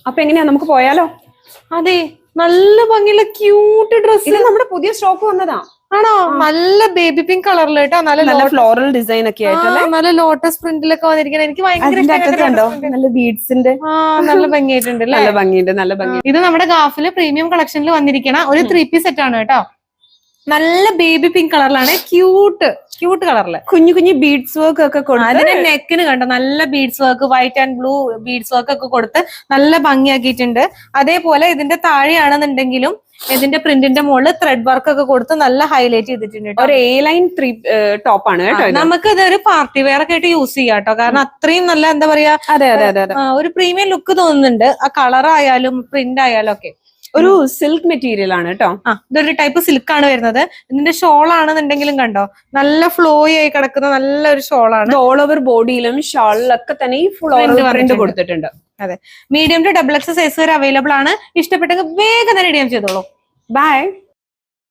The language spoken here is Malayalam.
അപ്പൊ എങ്ങനെയാ, നമുക്ക് പോയാലോ? അതെ, നല്ല ഭംഗിയുള്ള ക്യൂട്ട് ഡ്രസ്. ഇത് നമ്മുടെ പുതിയ സ്റ്റോക്ക് വന്നതാ. ആണോ? നല്ല ബേബി പിങ്ക് കളറിൽ കേട്ടോ. നല്ല ഫ്ലോറൽ ഡിസൈൻ ഒക്കെ ആയിട്ടല്ലേ, നല്ല ലോട്ടസ് പ്രിന്റിലൊക്കെ വന്നിരിക്കുന്നത്. എനിക്ക് ഭയങ്കര കണ്ടോ നല്ല ബീഡ്സിന്റെ. നല്ല ഭംഗിയായിട്ടുണ്ട്. നല്ല ഭംഗിയുണ്ട്, നല്ല ഭംഗി. ഇത് നമ്മുടെ ഗാഫില് പ്രീമിയം കളക്ഷനിൽ വന്നിരിക്കണ ഒരു 3-piece സെറ്റ് ആണ് കേട്ടോ. നല്ല ബേബി പിങ്ക് കളറിലാണ്, ക്യൂട്ട് കളറില് കുഞ്ഞു കുഞ്ഞു ബീഡ്സ് വർക്ക് ഒക്കെ കൊടുത്ത്, അതിന്റെ നെക്കിന് കണ്ടോ നല്ല beads work, white and blue beads work ഒക്കെ കൊടുത്ത് നല്ല ഭംഗിയാക്കിയിട്ടുണ്ട്. അതേപോലെ ഇതിന്റെ താഴെയാണെന്നുണ്ടെങ്കിലും ഇതിന്റെ പ്രിന്റിന്റെ മുകളിൽ ത്രെഡ് വർക്ക് ഒക്കെ കൊടുത്ത് നല്ല ഹൈലൈറ്റ് ചെയ്തിട്ടുണ്ട്. ഒരു A-line ടോപ്പ് ആണ് കേട്ടോ. നമുക്ക് ഇതൊരു പാർട്ടി വെയർ ഒക്കെ ആയിട്ട് യൂസ് ചെയ്യാം കേട്ടോ. കാരണം അത്രയും നല്ല എന്താ പറയാ, ഒരു പ്രീമിയം ലുക്ക് തോന്നുന്നുണ്ട്. ആ കളർ ആയാലും പ്രിന്റ് ആയാലും ഒക്കെ ഒരു സിൽക്ക് മെറ്റീരിയൽ ആണ് കേട്ടോ. ഇതൊരു ടൈപ്പ് സിൽക്ക് ആണ് വരുന്നത്. ഇതിന്റെ ഷോൾ ആണെന്നുണ്ടെങ്കിലും കണ്ടോ നല്ല ഫ്ലോയി ആയി കിടക്കുന്ന നല്ലൊരു ഷോളാണ്. ഓൾ ഓവർ ബോഡിയിലും ഷാളിലൊക്കെ തന്നെ ഈ ഫ്ലോറൽ പ്രിന്റ് കൊടുത്തിട്ടുണ്ട്. അതെ, മീഡിയം ടു XXL സൈസ് വരെ അവൈലബിൾ ആണ്. ഇഷ്ടപ്പെട്ടെങ്കിൽ വേഗം തന്നെ DM ചെയ്തോളൂ. ബൈ.